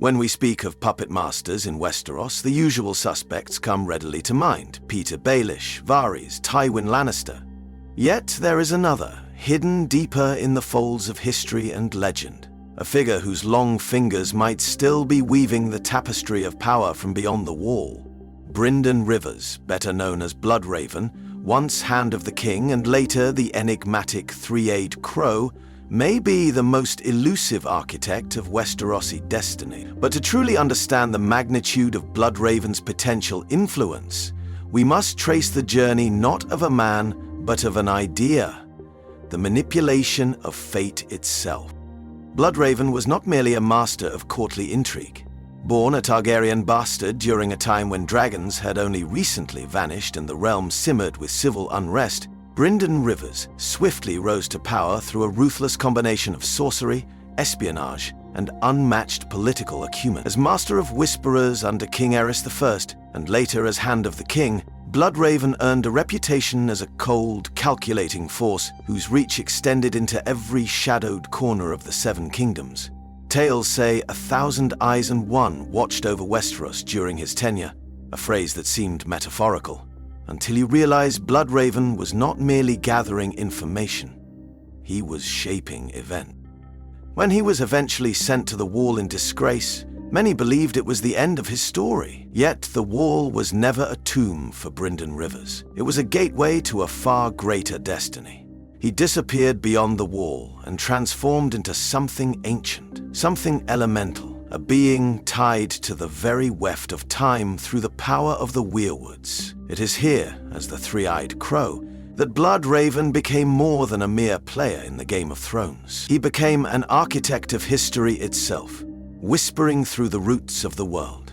When we speak of puppet masters in Westeros, the usual suspects come readily to mind: Peter Baelish, Varys, Tywin Lannister. Yet there is another, hidden deeper in the folds of history and legend. A figure whose long fingers might still be weaving the tapestry of power from beyond the wall. Brynden Rivers, better known as Bloodraven, once Hand of the King and later the enigmatic Three-Eyed Crow, may be the most elusive architect of Westerosi destiny. But to truly understand the magnitude of Bloodraven's potential influence, we must trace the journey not of a man, but of an idea: the manipulation of fate itself. Bloodraven was not merely a master of courtly intrigue. Born a Targaryen bastard during a time when dragons had only recently vanished and the realm simmered with civil unrest, Brynden Rivers swiftly rose to power through a ruthless combination of sorcery, espionage, and unmatched political acumen. As Master of Whisperers under King Aerys I, and later as Hand of the King, Bloodraven earned a reputation as a cold, calculating force whose reach extended into every shadowed corner of the Seven Kingdoms. Tales say 1,000 eyes and one watched over Westeros during his tenure, a phrase that seemed metaphorical, until you realize Bloodraven was not merely gathering information, he was shaping events. When he was eventually sent to the Wall in disgrace, many believed it was the end of his story. Yet the Wall was never a tomb for Brynden Rivers. It was a gateway to a far greater destiny. He disappeared beyond the Wall and transformed into something ancient, something elemental, a being tied to the very weft of time through the power of the weirwoods. It is here, as the Three-Eyed Crow, that Bloodraven became more than a mere player in the Game of Thrones. He became an architect of history itself, whispering through the roots of the world.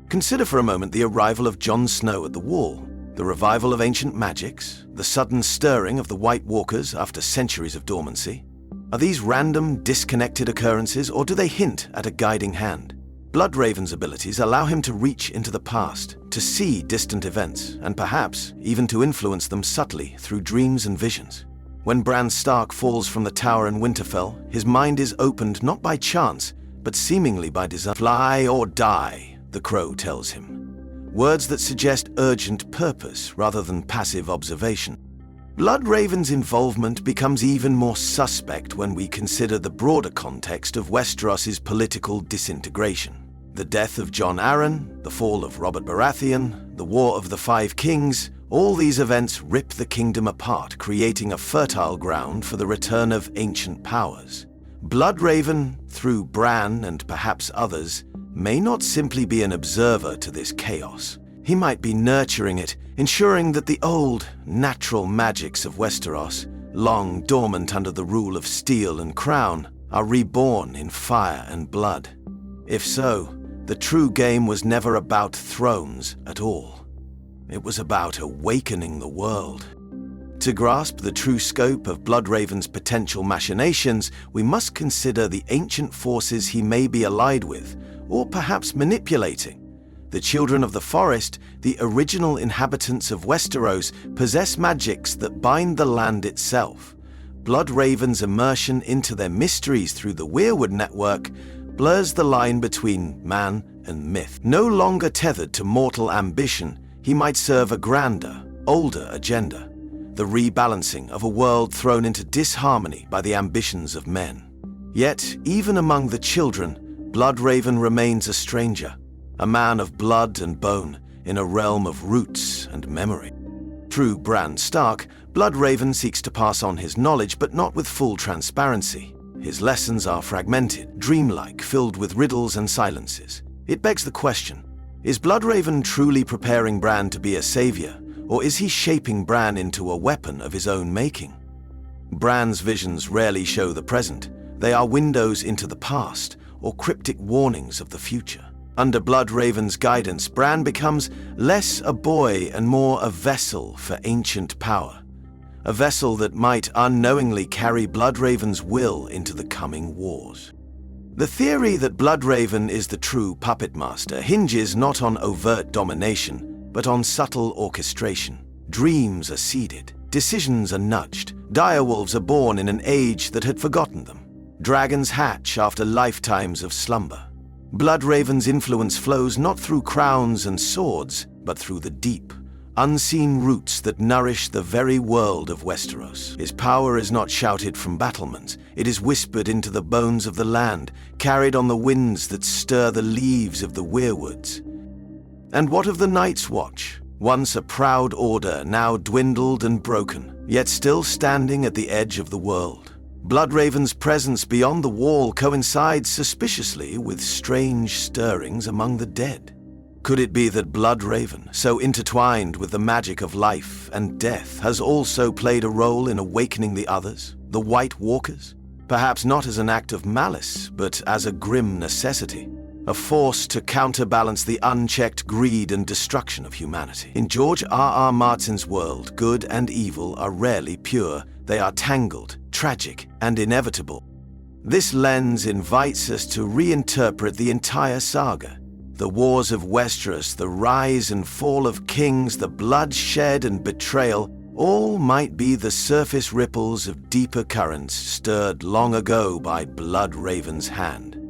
Consider for a moment the arrival of Jon Snow at the Wall, the revival of ancient magics, the sudden stirring of the White Walkers after centuries of dormancy. Are these random, disconnected occurrences, or do they hint at a guiding hand? Bloodraven's abilities allow him to reach into the past, to see distant events, and perhaps even to influence them subtly through dreams and visions. When Bran Stark falls from the tower in Winterfell, his mind is opened not by chance, but seemingly by design. "Fly or die," the crow tells him. Words that suggest urgent purpose rather than passive observation. Bloodraven's involvement becomes even more suspect when we consider the broader context of Westeros's political disintegration. The death of Jon Arryn, the fall of Robert Baratheon, the War of the Five Kings, all these events rip the kingdom apart, creating a fertile ground for the return of ancient powers. Bloodraven, through Bran and perhaps others, may not simply be an observer to this chaos. He might be nurturing it, ensuring that the old, natural magics of Westeros, long dormant under the rule of steel and crown, are reborn in fire and blood. If so, the true game was never about thrones at all. It was about awakening the world. To grasp the true scope of Bloodraven's potential machinations, we must consider the ancient forces he may be allied with, or perhaps manipulating. The Children of the Forest, the original inhabitants of Westeros, possess magics that bind the land itself. Bloodraven's immersion into their mysteries through the Weirwood network blurs the line between man and myth. No longer tethered to mortal ambition, he might serve a grander, older agenda, the rebalancing of a world thrown into disharmony by the ambitions of men. Yet, even among the children, Bloodraven remains a stranger, a man of blood and bone in a realm of roots and memory. Through Bran Stark, Bloodraven seeks to pass on his knowledge, but not with full transparency. His lessons are fragmented, dreamlike, filled with riddles and silences. It begs the question, is Bloodraven truly preparing Bran to be a savior, or is he shaping Bran into a weapon of his own making? Bran's visions rarely show the present. They are windows into the past, or cryptic warnings of the future. Under Bloodraven's guidance, Bran becomes less a boy and more a vessel for ancient power. A vessel that might unknowingly carry Bloodraven's will into the coming wars. The theory that Bloodraven is the true Puppetmaster hinges not on overt domination, but on subtle orchestration. Dreams are seeded, decisions are nudged, direwolves are born in an age that had forgotten them. Dragons hatch after lifetimes of slumber. Bloodraven's influence flows not through crowns and swords, but through the deep, unseen roots that nourish the very world of Westeros. His power is not shouted from battlements. It is whispered into the bones of the land, carried on the winds that stir the leaves of the weirwoods. And what of the Night's Watch? Once a proud order, now dwindled and broken, yet still standing at the edge of the world. Bloodraven's presence beyond the wall coincides suspiciously with strange stirrings among the dead. Could it be that Bloodraven, so intertwined with the magic of life and death, has also played a role in awakening the others, the White Walkers? Perhaps not as an act of malice, but as a grim necessity, a force to counterbalance the unchecked greed and destruction of humanity. In George R.R. Martin's world, good and evil are rarely pure. They are tangled, tragic, and inevitable. This lens invites us to reinterpret the entire saga. The wars of Westeros, the rise and fall of kings, the bloodshed and betrayal, all might be the surface ripples of deeper currents stirred long ago by Bloodraven's hand.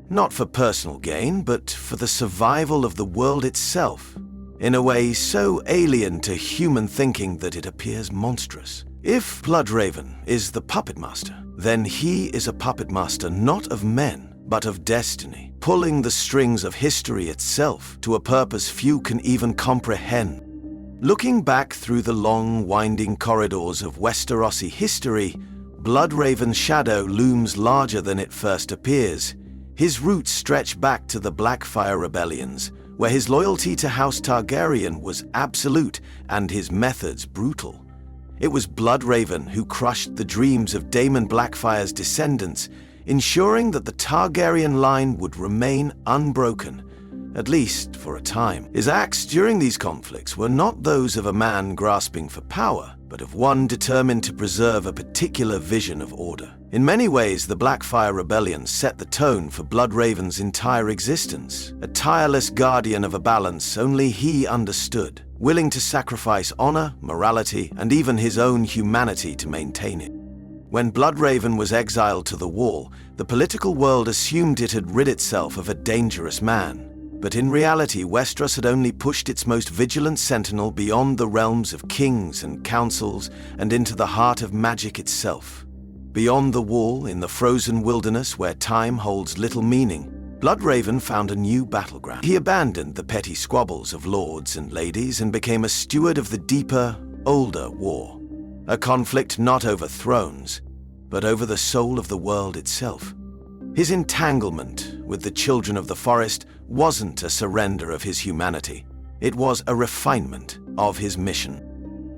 Not for personal gain, but for the survival of the world itself, in a way so alien to human thinking that it appears monstrous. If Bloodraven is the Puppetmaster, then he is a Puppetmaster not of men, but of destiny, pulling the strings of history itself to a purpose few can even comprehend. Looking back through the long, winding corridors of Westerosi history, Bloodraven's shadow looms larger than it first appears. His roots stretch back to the Blackfire rebellions, where his loyalty to House Targaryen was absolute and his methods brutal. It was Bloodraven who crushed the dreams of Daemon Blackfire's descendants, ensuring that the Targaryen line would remain unbroken, at least for a time. His acts during these conflicts were not those of a man grasping for power, but of one determined to preserve a particular vision of order. In many ways, the Blackfire Rebellion set the tone for Bloodraven's entire existence, a tireless guardian of a balance only he understood, willing to sacrifice honor, morality, and even his own humanity to maintain it. When Bloodraven was exiled to the Wall, the political world assumed it had rid itself of a dangerous man. But in reality, Westeros had only pushed its most vigilant sentinel beyond the realms of kings and councils and into the heart of magic itself. Beyond the Wall, in the frozen wilderness where time holds little meaning, Bloodraven found a new battleground. He abandoned the petty squabbles of lords and ladies and became a steward of the deeper, older war. A conflict not over thrones, but over the soul of the world itself. His entanglement with the children of the forest wasn't a surrender of his humanity. It was a refinement of his mission.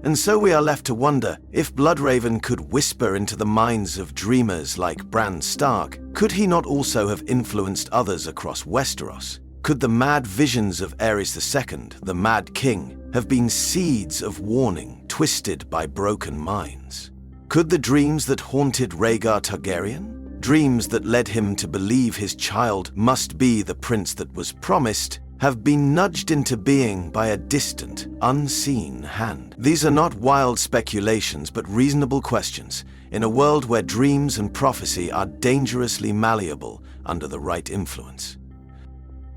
And so we are left to wonder, if Bloodraven could whisper into the minds of dreamers like Bran Stark, could he not also have influenced others across Westeros? Could the mad visions of Aerys II, the Mad King, have been seeds of warning twisted by broken minds? Could the dreams that haunted Rhaegar Targaryen, dreams that led him to believe his child must be the prince that was promised, have been nudged into being by a distant, unseen hand? These are not wild speculations, but reasonable questions, in a world where dreams and prophecy are dangerously malleable under the right influence.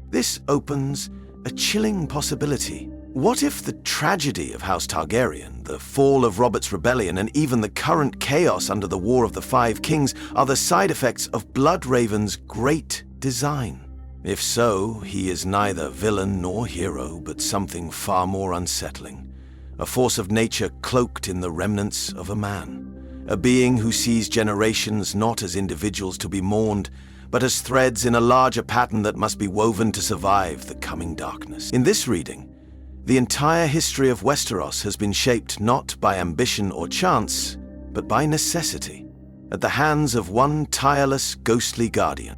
This opens a chilling possibility. What if the tragedy of House Targaryen, the fall of Robert's rebellion, and even the current chaos under the War of the Five Kings are the side effects of Bloodraven's great design? If so, he is neither villain nor hero, but something far more unsettling. A force of nature cloaked in the remnants of a man. A being who sees generations not as individuals to be mourned, but as threads in a larger pattern that must be woven to survive the coming darkness. In this reading, the entire history of Westeros has been shaped not by ambition or chance, but by necessity, at the hands of one tireless, ghostly guardian.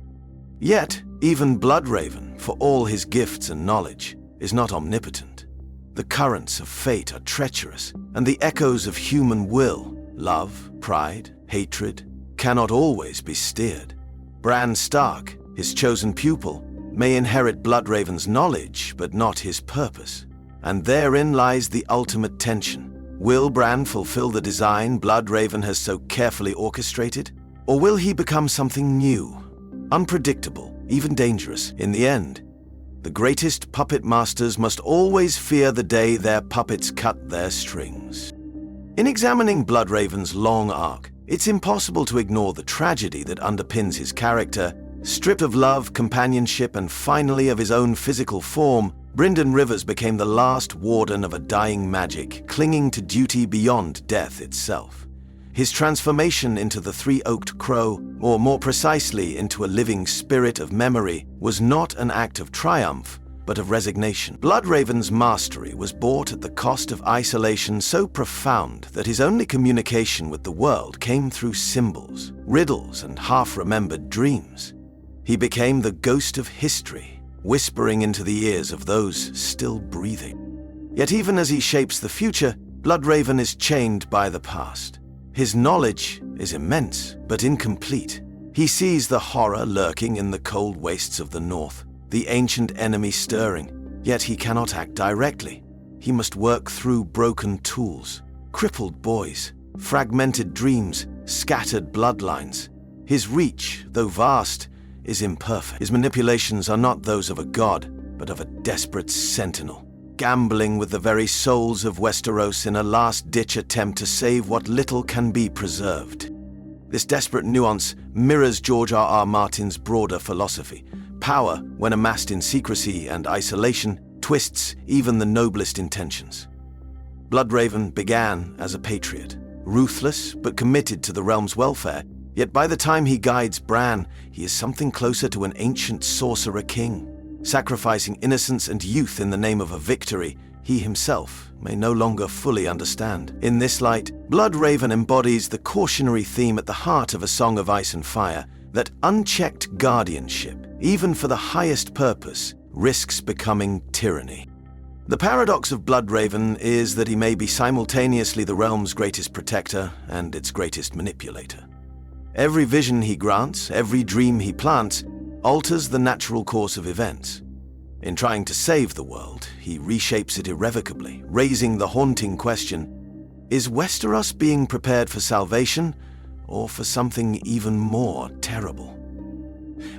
Yet, even Bloodraven, for all his gifts and knowledge, is not omnipotent. The currents of fate are treacherous, and the echoes of human will, love, pride, hatred, cannot always be steered. Bran Stark, his chosen pupil, may inherit Bloodraven's knowledge, but not his purpose. And therein lies the ultimate tension. Will Bran fulfill the design Bloodraven has so carefully orchestrated? Or will he become something new, unpredictable, even dangerous. In the end, the greatest puppet masters must always fear the day their puppets cut their strings. In examining Bloodraven's long arc, it's impossible to ignore the tragedy that underpins his character. Stripped of love, companionship, and finally of his own physical form, Brynden Rivers became the last warden of a dying magic, clinging to duty beyond death itself. His transformation into the three-oaked crow, or more precisely into a living spirit of memory, was not an act of triumph, but of resignation. Bloodraven's mastery was bought at the cost of isolation so profound that his only communication with the world came through symbols, riddles, and half-remembered dreams. He became the ghost of history, whispering into the ears of those still breathing. Yet even as he shapes the future, Bloodraven is chained by the past. His knowledge is immense, but incomplete. He sees the horror lurking in the cold wastes of the north, the ancient enemy stirring, yet he cannot act directly. He must work through broken tools, crippled boys, fragmented dreams, scattered bloodlines. His reach, though vast, is imperfect. His manipulations are not those of a god, but of a desperate sentinel, gambling with the very souls of Westeros in a last-ditch attempt to save what little can be preserved. This desperate nuance mirrors George R.R. Martin's broader philosophy. Power, when amassed in secrecy and isolation, twists even the noblest intentions. Bloodraven began as a patriot, ruthless but committed to the realm's welfare, yet by the time he guides Bran, he is something closer to an ancient sorcerer king, sacrificing innocence and youth in the name of a victory he himself may no longer fully understand. In this light, Bloodraven embodies the cautionary theme at the heart of A Song of Ice and Fire, that unchecked guardianship, even for the highest purpose, risks becoming tyranny. The paradox of Bloodraven is that he may be simultaneously the realm's greatest protector and its greatest manipulator. Every vision he grants, every dream he plants, alters the natural course of events. In trying to save the world, he reshapes it irrevocably, raising the haunting question: is Westeros being prepared for salvation, or for something even more terrible?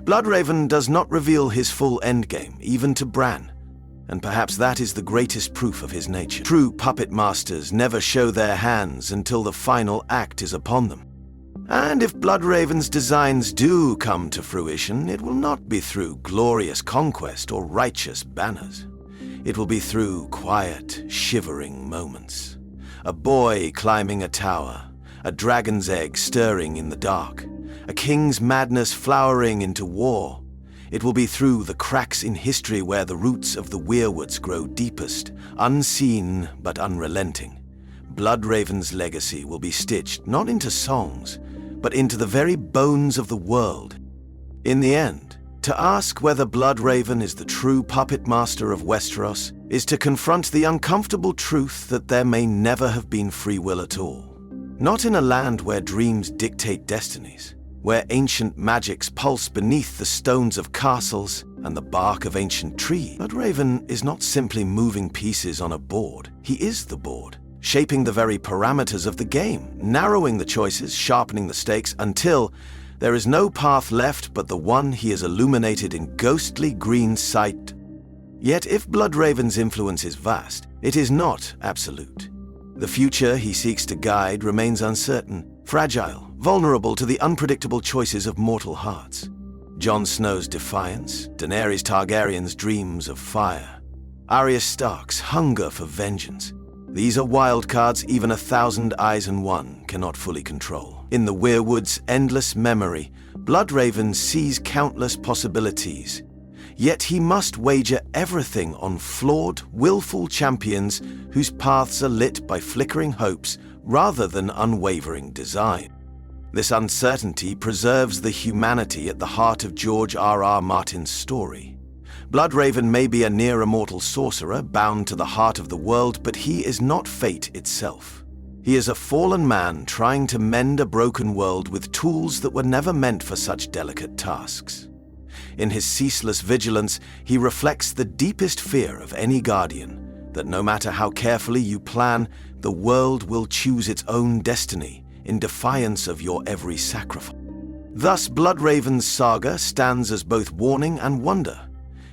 Bloodraven does not reveal his full endgame, even to Bran, and perhaps that is the greatest proof of his nature. True puppet masters never show their hands until the final act is upon them. And if Bloodraven's designs do come to fruition, it will not be through glorious conquest or righteous banners. It will be through quiet, shivering moments. A boy climbing a tower, a dragon's egg stirring in the dark, a king's madness flowering into war. It will be through the cracks in history where the roots of the weirwoods grow deepest, unseen but unrelenting. Bloodraven's legacy will be stitched not into songs, but into the very bones of the world. In the end, to ask whether Bloodraven is the true puppet master of Westeros is to confront the uncomfortable truth that there may never have been free will at all. Not in a land where dreams dictate destinies, where ancient magics pulse beneath the stones of castles and the bark of ancient trees. Bloodraven is not simply moving pieces on a board. He is the board, shaping the very parameters of the game, narrowing the choices, sharpening the stakes, until there is no path left but the one he has illuminated in ghostly green sight. Yet if Bloodraven's influence is vast, it is not absolute. The future he seeks to guide remains uncertain, fragile, vulnerable to the unpredictable choices of mortal hearts. Jon Snow's defiance, Daenerys Targaryen's dreams of fire, Arya Stark's hunger for vengeance. These are wild cards even 1,000 eyes and one cannot fully control. In the weirwood's endless memory, Bloodraven sees countless possibilities. Yet he must wager everything on flawed, willful champions whose paths are lit by flickering hopes rather than unwavering design. This uncertainty preserves the humanity at the heart of George R.R. Martin's story. Bloodraven may be a near-immortal sorcerer bound to the heart of the world, but he is not fate itself. He is a fallen man trying to mend a broken world with tools that were never meant for such delicate tasks. In his ceaseless vigilance, he reflects the deepest fear of any guardian, that no matter how carefully you plan, the world will choose its own destiny in defiance of your every sacrifice. Thus, Bloodraven's saga stands as both warning and wonder.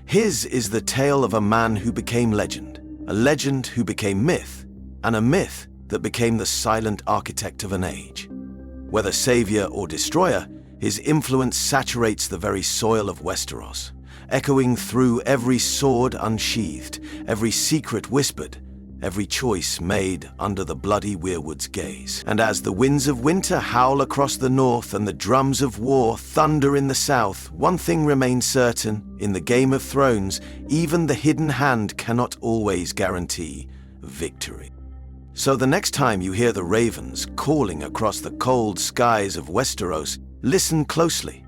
His is the tale of a man who became legend, a legend who became myth, and a myth that became the silent architect of an age. Whether savior or destroyer, his influence saturates the very soil of Westeros, echoing through every sword unsheathed, every secret whispered, every choice made under the bloody weirwood's gaze. And as the winds of winter howl across the north and the drums of war thunder in the south, one thing remains certain: in the Game of Thrones, even the hidden hand cannot always guarantee victory. So the next time you hear the ravens calling across the cold skies of Westeros, listen closely.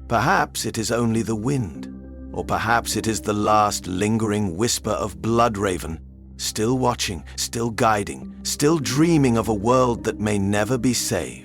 Perhaps it is only the wind, or perhaps it is the last lingering whisper of Bloodraven, still watching, still guiding, still dreaming of a world that may never be saved.